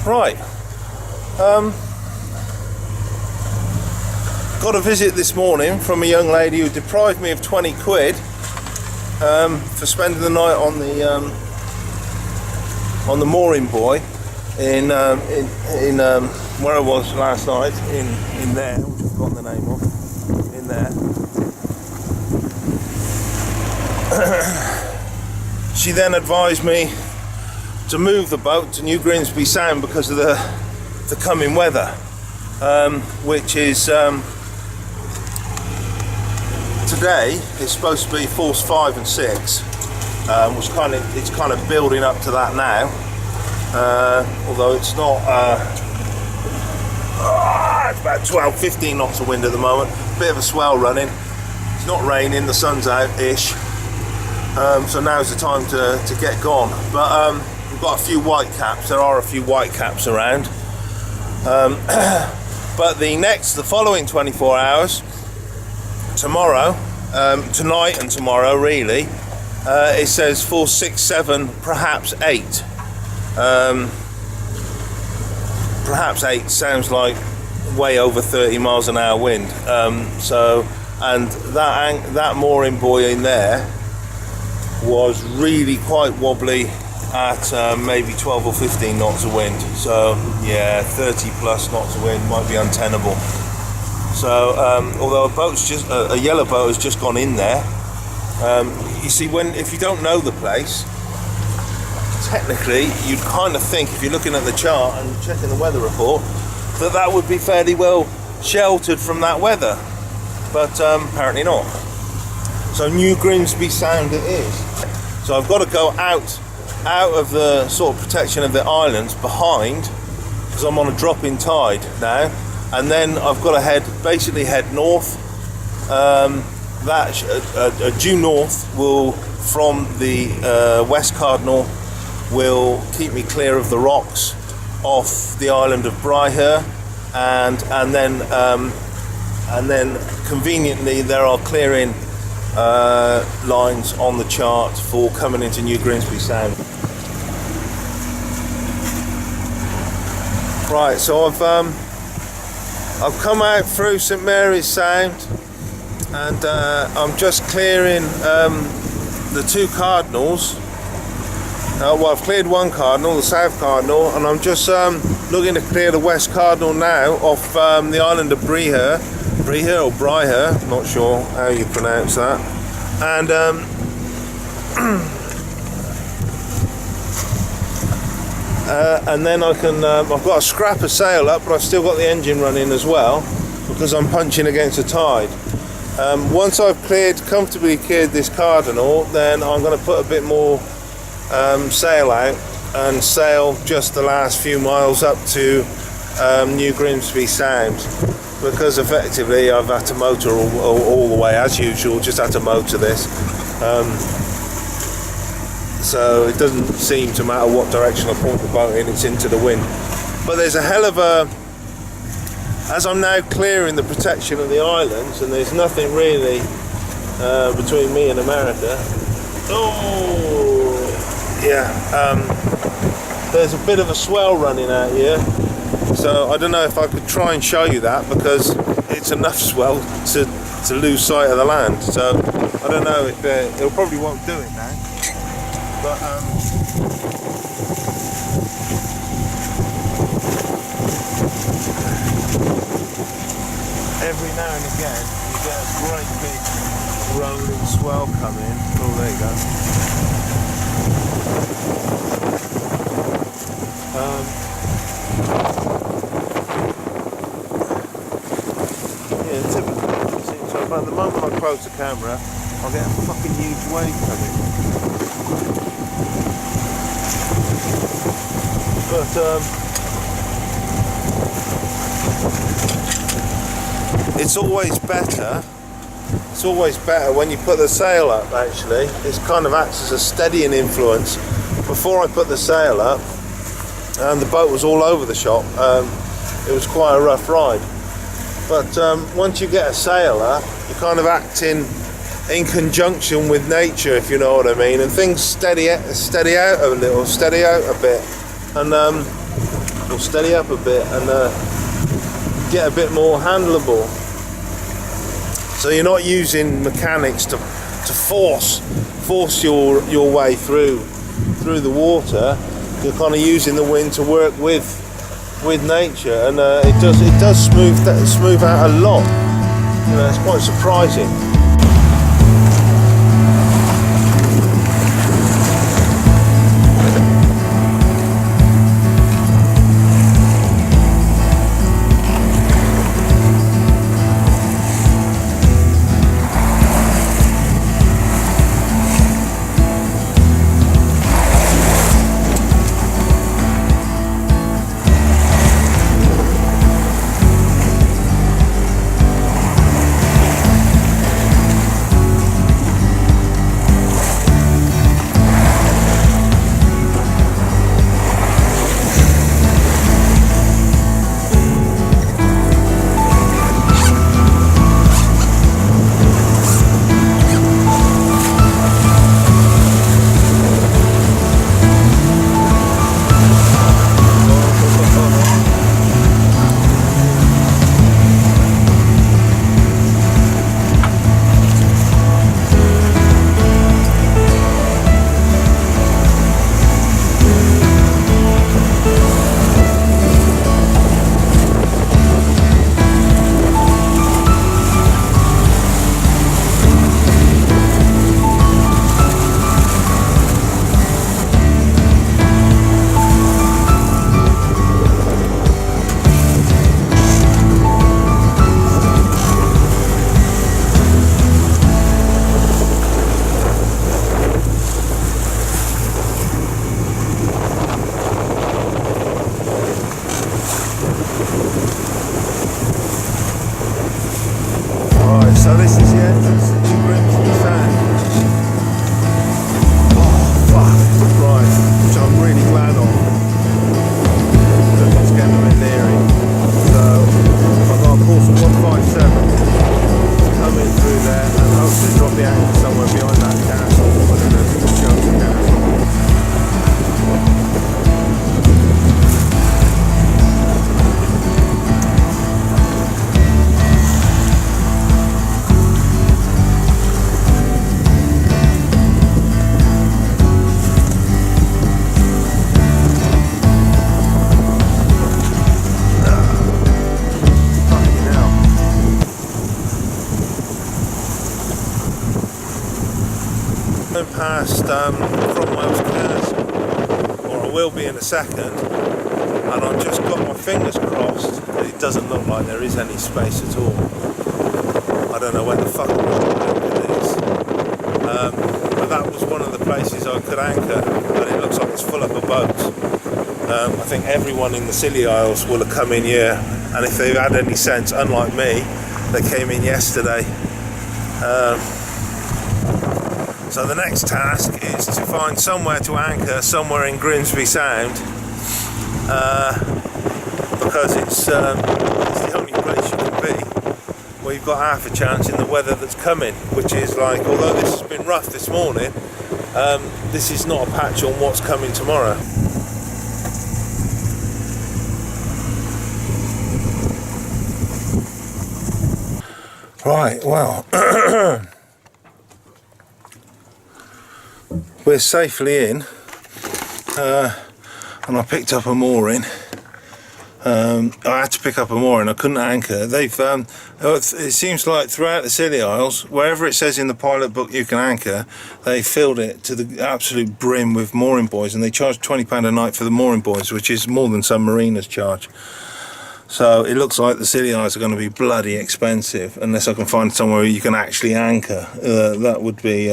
Right. Got a visit this morning from a young lady who deprived me of 20 quid for spending the night on the mooring buoy in where I was last night, in there, which I've forgotten the name of, in there. She then advised me to move the boat to New Grimsby Sound because of the coming weather, which is today is supposed to be force 5 and 6, it's kind of building up to that now, although it's not. It's about 12-15 knots of wind at the moment. Bit of a swell running. It's not raining. The sun's out-ish. So now's the time to get gone. But we've got a few white caps. There are a few white caps around. But the following 24 hours, tomorrow, tonight and tomorrow, really, it says force 6, 7, perhaps 8. Perhaps 8 sounds like way over 30 miles an hour wind. And that mooring buoy in there was really quite wobbly at maybe 12 or 15 knots of wind. So yeah, 30 plus knots of wind might be untenable. So although a yellow boat has just gone in there, you see, if you don't know the place, technically you'd kind of think, if you're looking at the chart and checking the weather report, that would be fairly well sheltered from that weather, but apparently not. So New Grimsby Sound it is. So I've got to go out of the sort of protection of the islands behind, because I'm on a drop-in tide now, and then I've got to head north. Due north will, from the West Cardinal, will keep me clear of the rocks off the island of Bryher, and then conveniently there are clearing lines on the chart for coming into New Grimsby Sound. Right, so I've come out through St Mary's Sound, and I'm just clearing the two cardinals. Well, I've cleared one cardinal, the south cardinal, and I'm just looking to clear the west cardinal now off the island of Bryher or Bryher, not sure how you pronounce that. And then I can, I've got a scrap of sail up, but I've still got the engine running as well, because I'm punching against the tide. Once I've comfortably cleared this cardinal, then I'm going to put a bit more sail out and sail just the last few miles up to New Grimsby Sound, because effectively I've had to motor all the way as usual, just had to motor this, so it doesn't seem to matter what direction I point the boat in, it's into the wind. But there's a hell of a, as I'm now clearing the protection of the islands, and there's nothing really between me and America. There's a bit of a swell running out here, so I don't know if I could try and show you that, because it's enough swell to lose sight of the land. So I don't know if it probably won't do it now, but every now and again you get a great big rolling swell coming. Oh, there you go. Typically, so at the moment I close the camera, I'll get a fucking huge wave coming. But it's always better when you put the sail up. Actually, it kind of acts as a steadying influence. Before I put the sail up, and the boat was all over the shop, it was quite a rough ride. But once you get a sail up, you're kind of acting in conjunction with nature, if you know what I mean, and things steady out a bit. And will steady up a bit and get a bit more handleable. So you're not using mechanics to force your way through the water. You're kind of using the wind to work with nature, and it does smooth out a lot. You know, it's quite surprising. So this is the entrance to Grimsby Sound. Oh fuck, right, which I'm really glad of, because it's getting a bit near it. So I've got a course of 157 coming through there, and hopefully drop the anchor somewhere behind that castle. I don't know if you can show the castle. Past Cromwell's Castle, or I will be in a second, and I've just got my fingers crossed that it doesn't look like there is any space at all. I don't know where the fuck it is, but that was one of the places I could anchor, but it looks like it's full up of boats. I think everyone in the Scilly Isles will have come in here, and if they've had any sense, unlike me, they came in yesterday. So the next task is to find somewhere to anchor somewhere in Grimsby Sound, because it's the only place you can be where you've got half a chance in the weather that's coming, which is like, although this has been rough this morning, this is not a patch on what's coming tomorrow. Right, well, we're safely in, and I picked up a mooring. I had to pick up a mooring, I couldn't anchor. They've it seems like throughout the Scilly Isles, wherever it says in the pilot book you can anchor, they filled it to the absolute brim with mooring buoys, and they charge £20 a night for the mooring buoys, which is more than some mariners charge. So it looks like the Scilly Isles are going to be bloody expensive unless I can find somewhere where you can actually anchor. That would be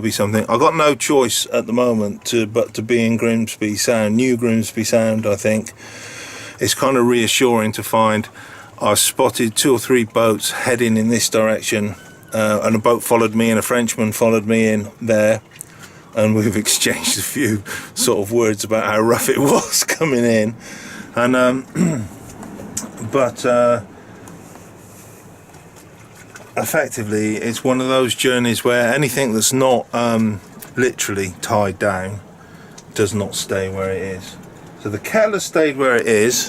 something. I've got no choice at the moment but to be in Grimsby Sound, New Grimsby Sound. I think it's kind of reassuring to find I've spotted 2 or 3 boats heading in this direction, and a boat followed me and a Frenchman followed me in there, and we've exchanged a few sort of words about how rough it was coming in, and but effectively it's one of those journeys where anything that's not literally tied down does not stay where it is. So So the kettle stayed where it is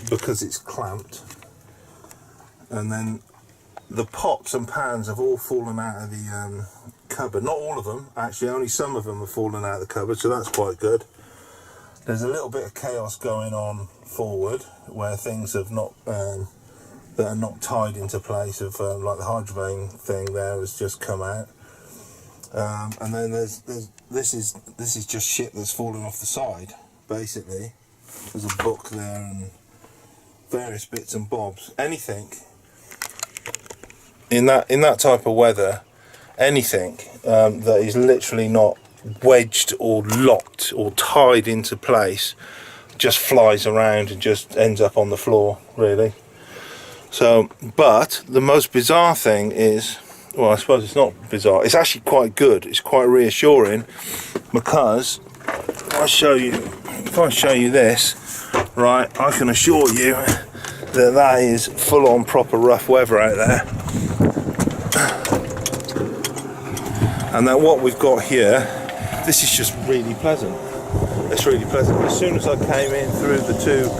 because it's clamped, and then the pots and pans have all fallen out of the cupboard. Not all of them, actually, only some of them have fallen out of the cupboard, so that's quite good. There's a little bit of chaos going on forward where things have not that are not tied into place, of like the hydrovane thing there has just come out, and then there's this is just shit that's fallen off the side. Basically, there's a book there and various bits and bobs. Anything in that type of weather, anything that is literally not wedged or locked or tied into place just flies around and just ends up on the floor, really. So, but the most bizarre thing is, well, I suppose it's not bizarre, it's actually quite good, it's quite reassuring, because if I show you this, right, I can assure you that that is full on proper rough weather out there. And that what we've got here, this is just really pleasant. It's really pleasant. As soon as I came in through the two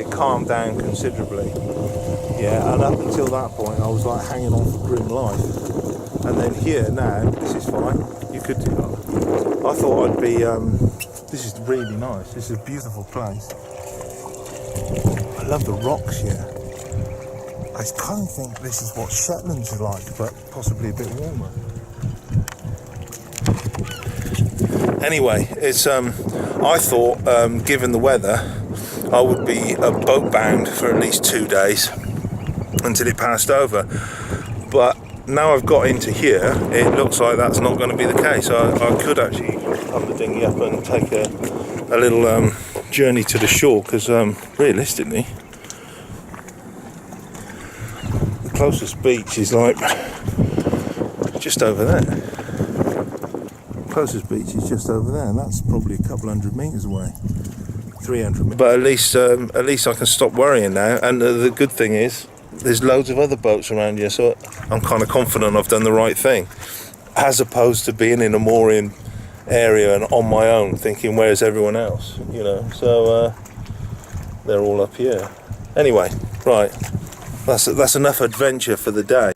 it calmed down considerably. Yeah, and up until that point I was like hanging on for grim life. And then here now, this is fine. You could do that. I thought I'd be this is really nice. This is a beautiful place. I love the rocks here. I kind of think this is what Shetlands are like, but possibly a bit warmer. Anyway, it's I thought, given the weather, I would be boat bound for at least 2 days until it passed over. But now I've got into here, it looks like that's not going to be the case. I could actually come the dinghy up and take a little journey to the shore, because realistically, the closest beach is like just over there. Closest beach is just over there, and that's probably a couple hundred metres away, 300 metres. But at least I can stop worrying now. And the good thing is, there's loads of other boats around here, so I'm kind of confident I've done the right thing, as opposed to being in a mooring area and on my own, thinking where's everyone else, you know. So they're all up here. Anyway, right, that's enough adventure for the day.